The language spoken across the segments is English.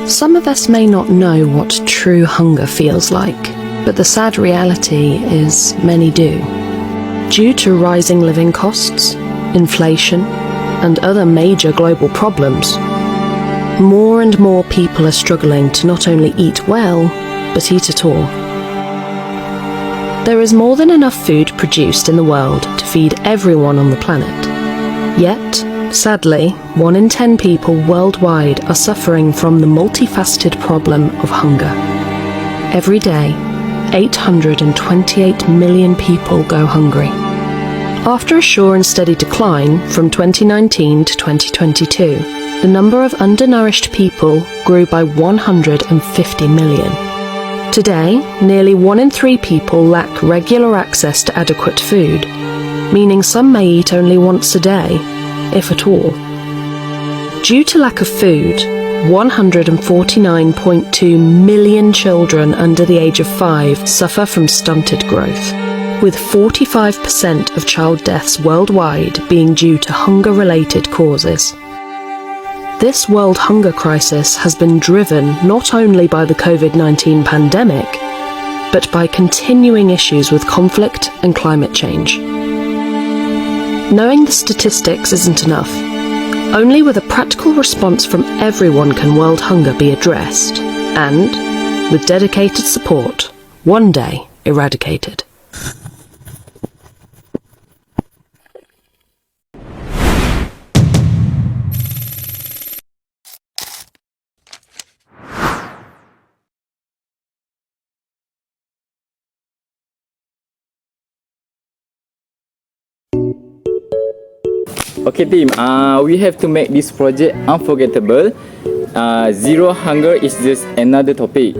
Some of us may not know what true hunger feels like, but the sad reality is many do. Due to rising living costs, inflation, and other major global problems, more and more people are struggling to not only eat well, but eat at all. There is more than enough food produced in the world to feed everyone on the planet. Yet, sadly, 1 in 10 people worldwide are suffering from the multifaceted problem of hunger. Every day, 828 million people go hungry. After a sure and steady decline from 2019 to 2022, the number of undernourished people grew by 150 million. Today, nearly 1 in 3 people lack regular access to adequate food, meaning some may eat only once a day, if at all. Due to lack of food, 149.2 million children under the age of 5 suffer from stunted growth, with 45% of child deaths worldwide being due to hunger-related causes. This world hunger crisis has been driven not only by the COVID-19 pandemic, but by continuing issues with conflict and climate change. Knowing the statistics isn't enough. Only with a practical response from everyone can world hunger be addressed, and, with dedicated support, one day eradicated. Okay team, we have to make this project unforgettable. Zero hunger is just another topic.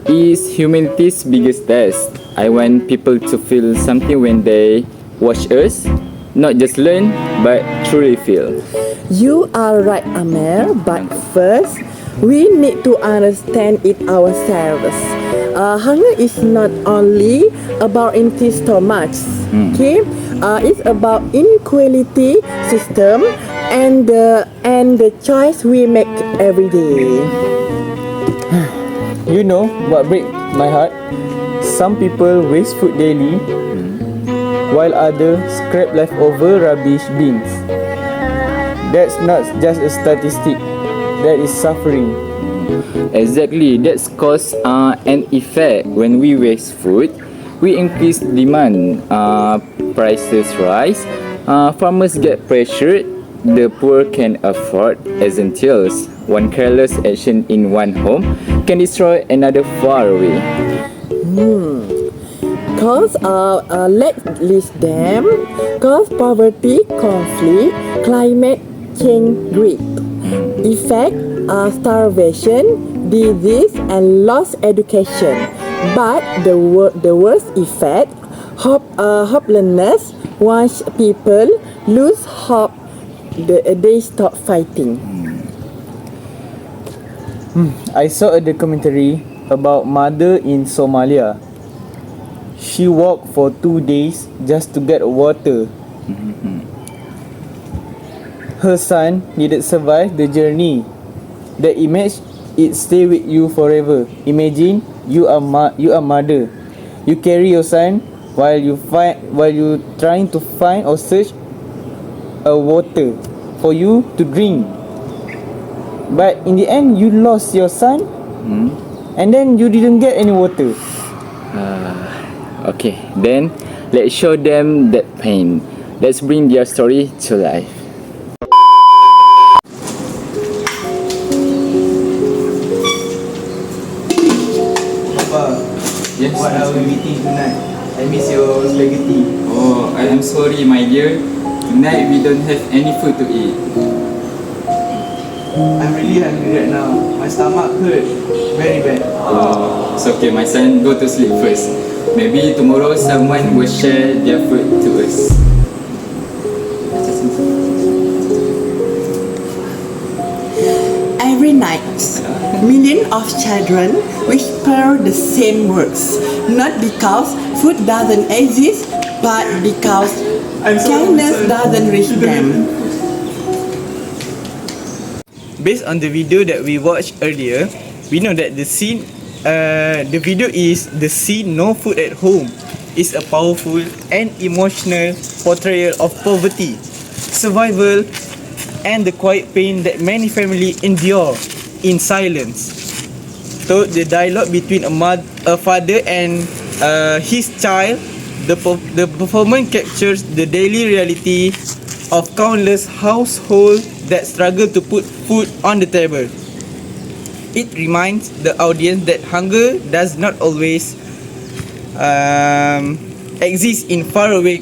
It's humanity's biggest test. I want people to feel something when they watch us. Not just learn, but truly feel. You are right, Amer, but first, we need to understand it ourselves. Hunger is not only about empty stomachs, okay? It's about inequality system and the choice we make every day. You know what breaks my heart? Some people waste food daily, while others scrap leftover rubbish bins. That's not just a statistic, that is suffering. Exactly, that's cause and effect. When we waste food, we increase demand, prices rise, farmers get pressured, the poor can afford essentials. One careless action in one home can destroy another far away. Cause let's list them. Cause poverty, conflict, climate change, greed. Effect starvation, disease, and lost education. But the worst effect, hopelessness. Once people lose hope, they stop fighting. I saw a documentary about mother in Somalia. She walked for 2 days just to get water. Her son didn't survive the journey. The image, it stay with you forever. Imagine you are mother. You carry your son while you trying to find or search a water for you to drink. But in the end, you lost your son, and then you didn't get any water. Okay, then let's show them that pain. Let's bring their story to life. Yes. What are we eating tonight? I miss your spaghetti. Oh, I am sorry, my dear. Tonight we don't have any food to eat. I'm really hungry right now. My stomach hurt very bad. Oh, it's okay, my son. Go to sleep first. Maybe tomorrow someone will share their food to us. Every night, millions of children whisper the same words, not because food doesn't exist, but because kindness doesn't reach them. Based on the video that we watched earlier, we know that the video is the scene No Food at Home is a powerful and emotional portrayal of poverty, survival, and the quiet pain that many families endure in silence. So the dialogue between a father and his child, the performance captures the daily reality of countless households that struggle to put food on the table. It reminds the audience that hunger does not always exist in faraway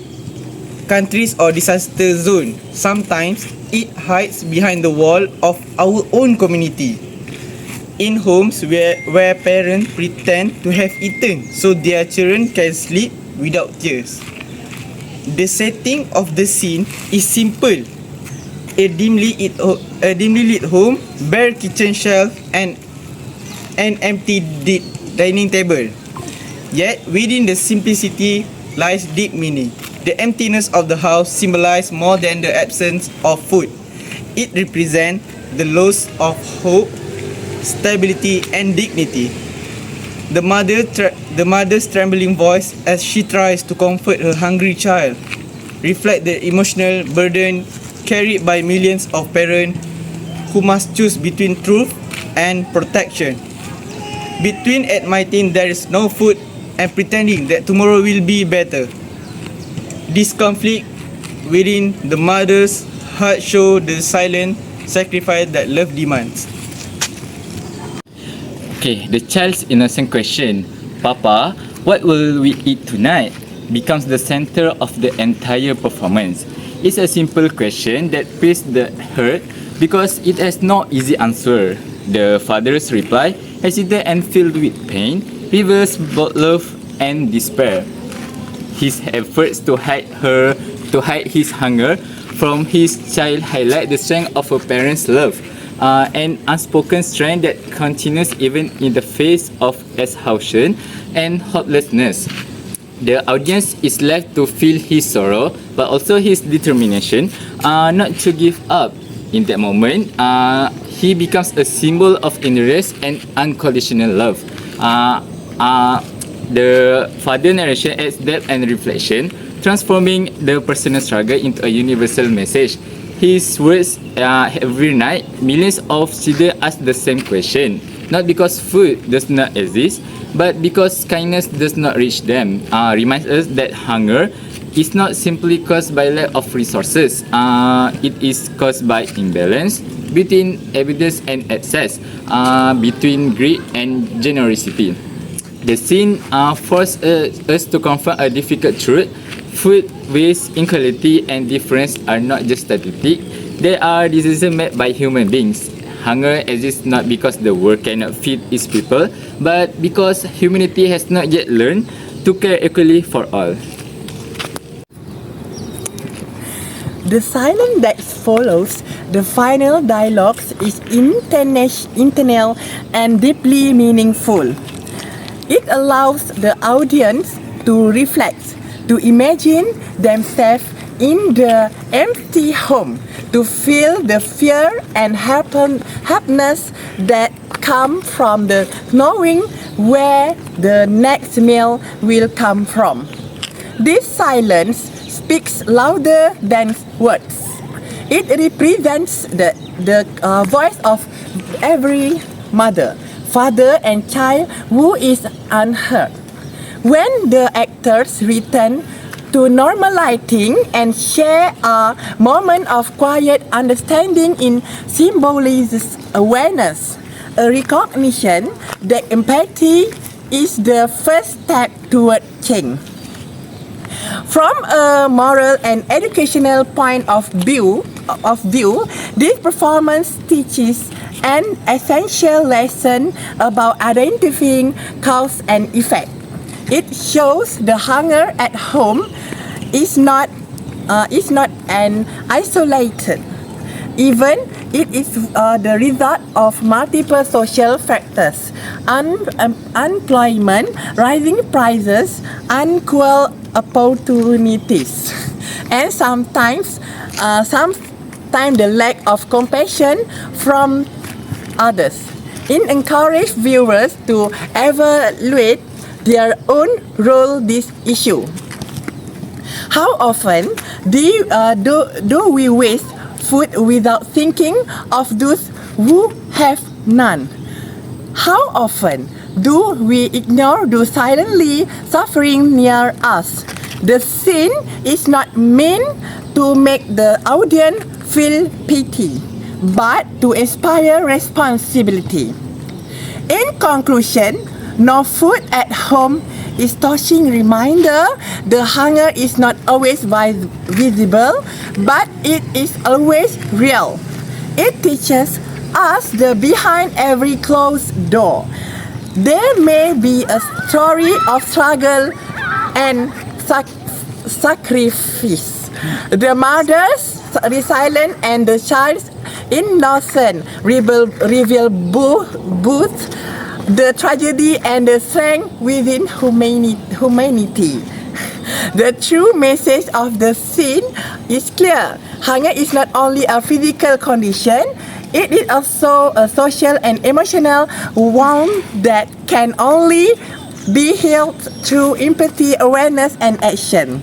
countries or disaster zones. Sometimes it hides behind the wall of our own community. In homes where parents pretend to have eaten so their children can sleep without tears. The setting of the scene is simple. A dimly lit home, bare kitchen shelf, and an empty dining table. Yet within the simplicity lies deep meaning. The emptiness of the house symbolizes more than the absence of food. It represents the loss of hope, stability, and dignity. The mother's trembling voice as she tries to comfort her hungry child reflect the emotional burden carried by millions of parents who must choose between truth and protection, between admitting there is no food and pretending that tomorrow will be better. This conflict within the mother's heart shows the silent sacrifice that love demands. Okay, the child's innocent question, Papa, what will we eat tonight? Becomes the center of the entire performance. It's a simple question that pierces the heart because it has no easy answer. The father's reply, hesitant and filled with pain, reveals both love and despair. His efforts to hide his hunger from his child highlight the strength of a parent's love, an unspoken strength that continues even in the face of exhaustion and hopelessness. The audience is left to feel his sorrow, but also his determination not to give up. In that moment, he becomes a symbol of endurance and unconditional love. The father narration adds depth and reflection, transforming the personal struggle into a universal message. His words, every night, millions of children ask the same question, not because food does not exist, but because kindness does not reach them. Reminds us that hunger is not simply caused by lack of resources. It is caused by imbalance between abundance and excess, between greed and generosity. The scene forces us to confront a difficult truth. Food waste, inequality, and difference are not just statistics, they are decisions made by human beings. Hunger exists not because the world cannot feed its people, but because humanity has not yet learned to care equally for all. The silence that follows the final dialogues is internal and deeply meaningful. It allows the audience to reflect, to imagine themselves in the empty home, to feel the fear and happiness that come from the knowing where the next meal will come from. This silence speaks louder than words. It represents the voice of every mother, father, and child who is unheard. When the actors return to normalizing and share a moment of quiet understanding in symbolizes awareness, a recognition that empathy is the first step toward change. From a moral and educational point of view, this performance teaches an essential lesson about identifying cause and effect. It shows the hunger at home is not an isolated event. It is the result of multiple social factors: unemployment, rising prices, unequal opportunities, and sometimes the lack of compassion from others. It encourages viewers to evaluate their own role in this issue. How often do we waste food without thinking of those who have none? How often do we ignore those silently suffering near us? The scene is not meant to make the audience feel pity, but to inspire responsibility. In conclusion, no food at home is touching reminder the hunger is not always visible, but it is always real. It teaches us that behind every closed door, there may be a story of struggle and sacrifice. The mother's resilience and the child's innocence reveal both the tragedy and the strength within humanity. The true message of the scene is clear. Hunger is not only a physical condition, it is also a social and emotional wound that can only be healed through empathy, awareness, and action.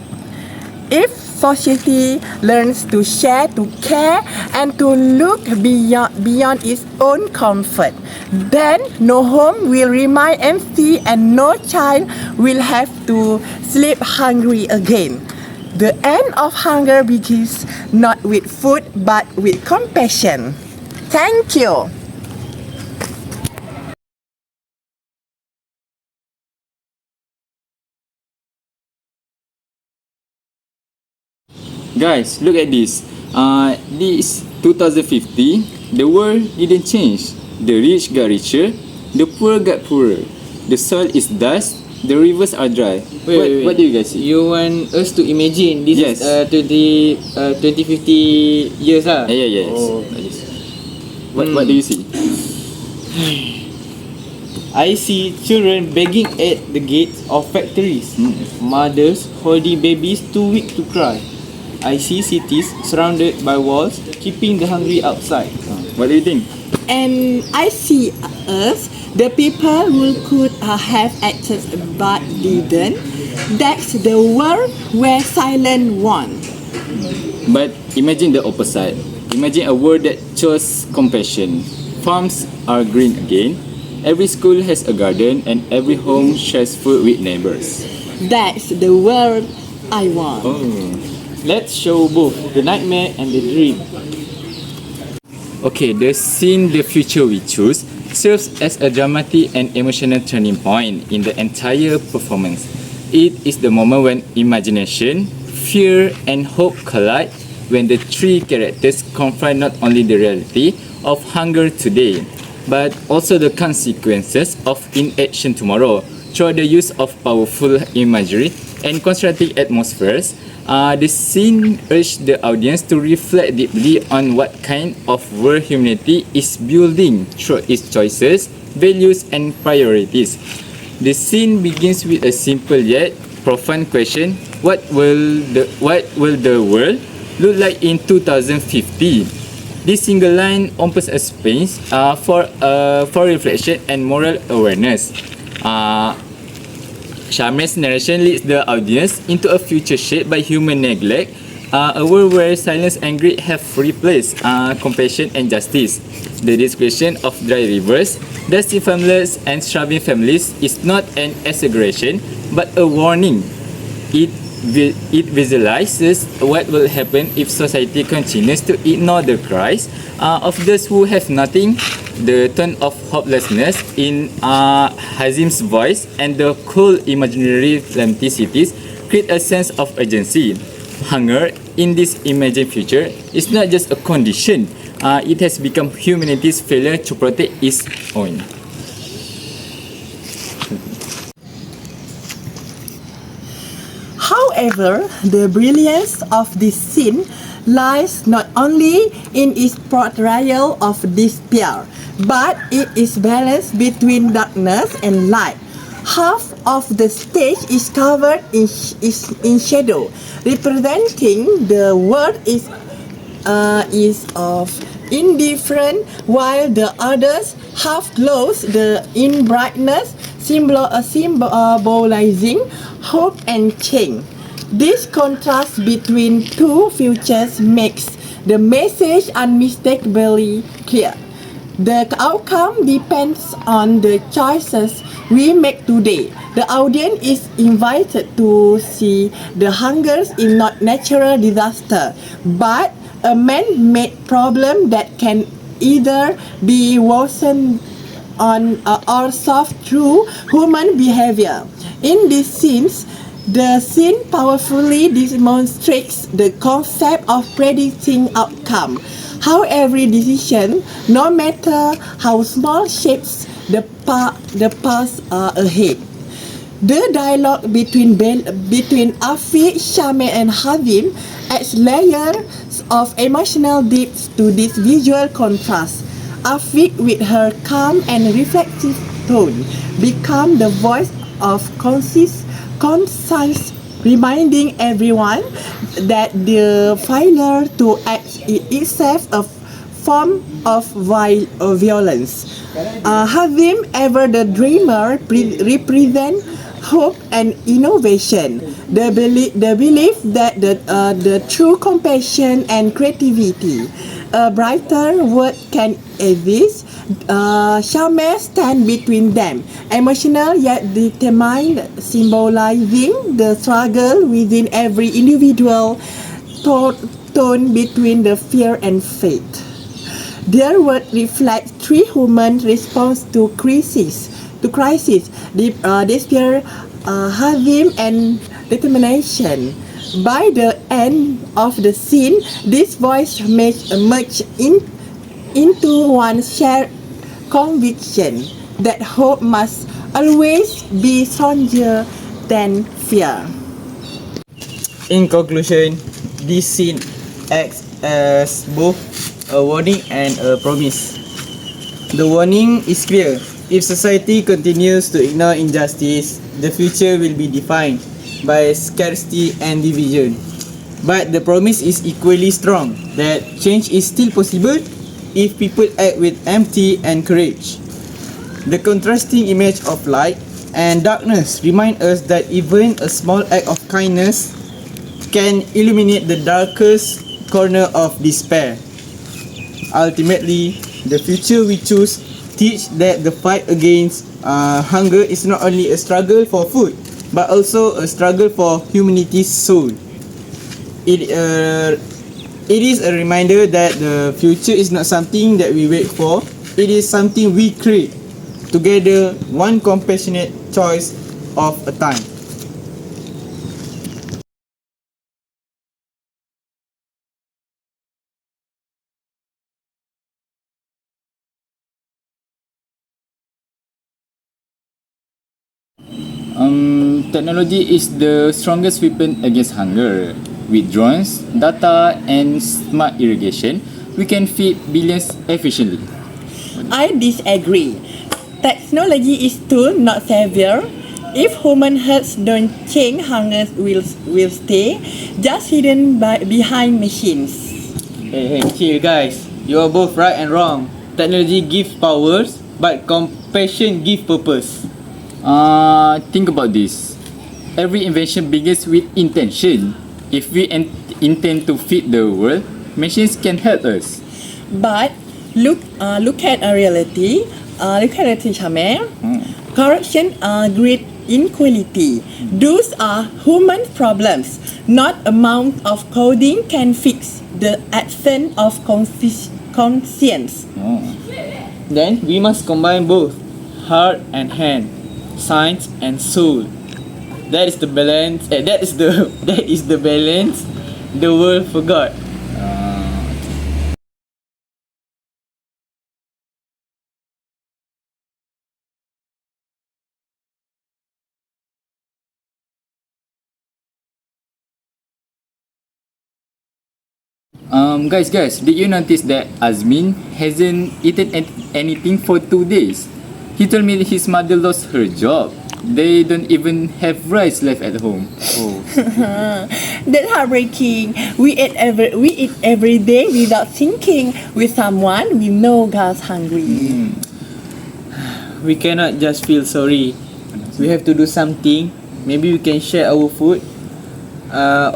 If society learns to share, to care, and to look beyond its own comfort, then no home will remain empty and no child will have to sleep hungry again. The end of hunger begins not with food but with compassion. Thank you. Guys, look at this. This 2050, the world didn't change. The rich got richer, the poor got poorer. The soil is dust, the rivers are dry. What do you guys see? You want us to imagine this Yes. is 2050 years lah? Yes. Oh. Like this. What do you see? I see children begging at the gates of factories. Mothers holding babies too weak to cry. I see cities surrounded by walls, keeping the hungry outside. What do you think? And I see us, the people who could have acted but didn't. That's the world where silence won. But imagine the opposite. Imagine a world that chose compassion. Farms are green again. Every school has a garden and every home shares food with neighbors. That's the world I want. Let's show both the nightmare and the dream. Okay, the scene The Future We Choose serves as a dramatic and emotional turning point in the entire performance. It is the moment when imagination, fear, and hope collide, when the three characters confront not only the reality of hunger today, but also the consequences of inaction tomorrow through the use of powerful imagery and constructive atmospheres. The scene urged the audience to reflect deeply on what kind of world humanity is building through its choices, values, and priorities. The scene begins with a simple yet profound question: What will the world look like in 2050? This single line opens a space for reflection and moral awareness. Sharma's narration leads the audience into a future shaped by human neglect, a world where silence and greed have replaced compassion and justice. The description of dry rivers, dusty families, and starving families is not an exaggeration, but a warning. It visualizes what will happen if society continues to ignore the cries of those who have nothing, the tone of hopelessness in Hazim's voice and the cold imaginary simplicities create a sense of urgency. Hunger in this imagined future is not just a condition, it has become humanity's failure to protect its own. However, the brilliance of this scene lies not only in its portrayal of despair, but it is balanced between darkness and light. Half of the stage is covered in shadow, representing the world is of indifferent, while the others half glows in brightness, symbolizing hope and change. This contrast between two futures makes the message unmistakably clear. The outcome depends on the choices we make today. The audience is invited to see the hungers is not natural disaster, but a man-made problem that can either be worsened or solved through human behavior. In these scenes, the scene powerfully demonstrates the concept of predicting outcome. How every decision, no matter how small, shapes the path ahead. The dialogue between Afiq, Shamil and Hazim adds layers of emotional depth to this visual contrast. Afiq, with her calm and reflective tone, become the voice of conscience, reminding everyone that the failure to act is itself a form of violence. Hazim, ever the dreamer, represent hope and innovation. The belief that the true compassion and creativity, a brighter world can exist. Shamil stand between them, emotional yet determined, symbolizing the struggle within every individual, torn between the fear and faith. Their work reflects three human response to crisis. Despair, Hazim, and determination. By the end of the scene, this voice merge into one shared conviction that hope must always be stronger than fear. In conclusion, this scene acts as both a warning and a promise. The warning is clear. If society continues to ignore injustice, the future will be defined by scarcity and division. But the promise is equally strong that change is still possible if people act with empathy and courage. The contrasting image of light and darkness remind us that even a small act of kindness can illuminate the darkest corner of despair. Ultimately, the future we choose teach that the fight against hunger is not only a struggle for food, but also a struggle for humanity's soul. It is a reminder that the future is not something that we wait for, it is something we create together, one compassionate choice of a time. Technology is the strongest weapon against hunger. With drones, data, and smart irrigation, we can feed billions efficiently. I disagree. Technology is tool, not savior. If human hearts don't change, hunger will stay, just hidden behind machines. Hey, chill guys. You are both right and wrong. Technology gives powers, but compassion gives purpose. Think about this. Every invention begins with intention. If we intend to feed the world, machines can help us. But look at a reality. Look at it, Shamil. Corruption, greed, inequality. Those are human problems. Not amount of coding can fix the absence of conscience. Then we must combine both heart and hand, science and soul. That is the balance. That is the balance the world forgot. Guys, did you notice that Azmin hasn't eaten anything for 2 days? He told me his mother lost her job. They don't even have rice left at home. Oh. That's heartbreaking. We eat every day without thinking. With someone we know God's hungry. We cannot just feel sorry. We have to do something. Maybe we can share our food,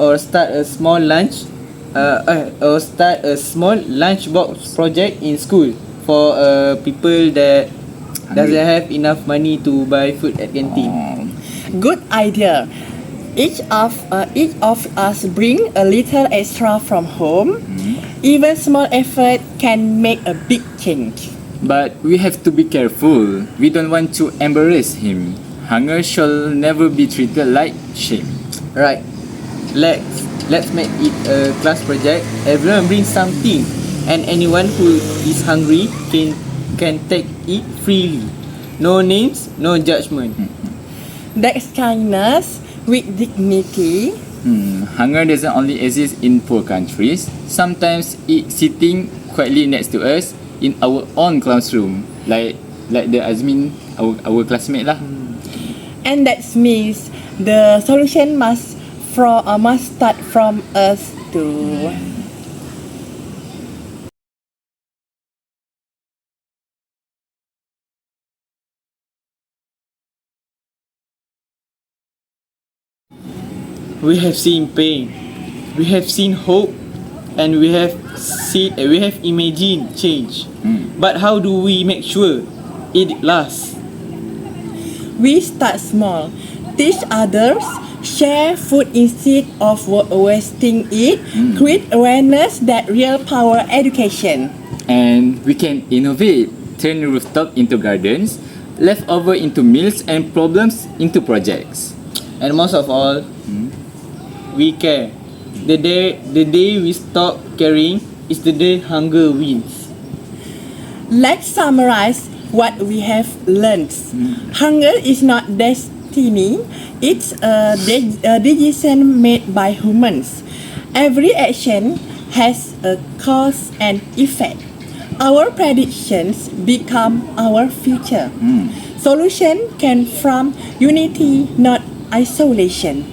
or start a small lunchbox project in school for people that doesn't have enough money to buy food at canteen. Good idea. Each of us bring a little extra from home. Even small effort can make a big change. But we have to be careful. We don't want to embarrass him. Hunger shall never be treated like shame. Right. Let's make it a class project. Everyone bring something, and anyone who is hungry can take it freely. No names, no judgment. That's kindness with dignity. Hunger doesn't only exist in poor countries. Sometimes it's sitting quietly next to us in our own classroom, like the Azmin, our classmate lah. And that means the solution must start from us too. We have seen pain, we have seen hope, and we have imagined change. But how do we make sure it lasts? We start small, teach others, share food instead of wasting it, create awareness that real power education. And we can innovate, turn rooftop into gardens, leftover into meals, and problems into projects. And most of all, we care. The day we stop caring is the day hunger wins. Let's summarize what we have learned. Hunger is not destiny, it's a decision made by humans. Every action has a cause and effect. Our predictions become our future. Solution came from unity, not isolation.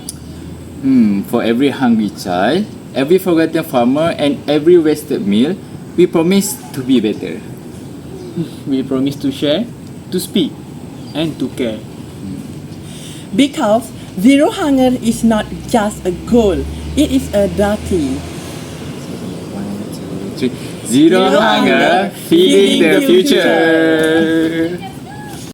For every hungry child, every forgotten farmer, and every wasted meal, we promise to be better. We promise to share, to speak, and to care. Because zero hunger is not just a goal, it is a duty. 1, 2, 3. Zero hunger, feeding the future.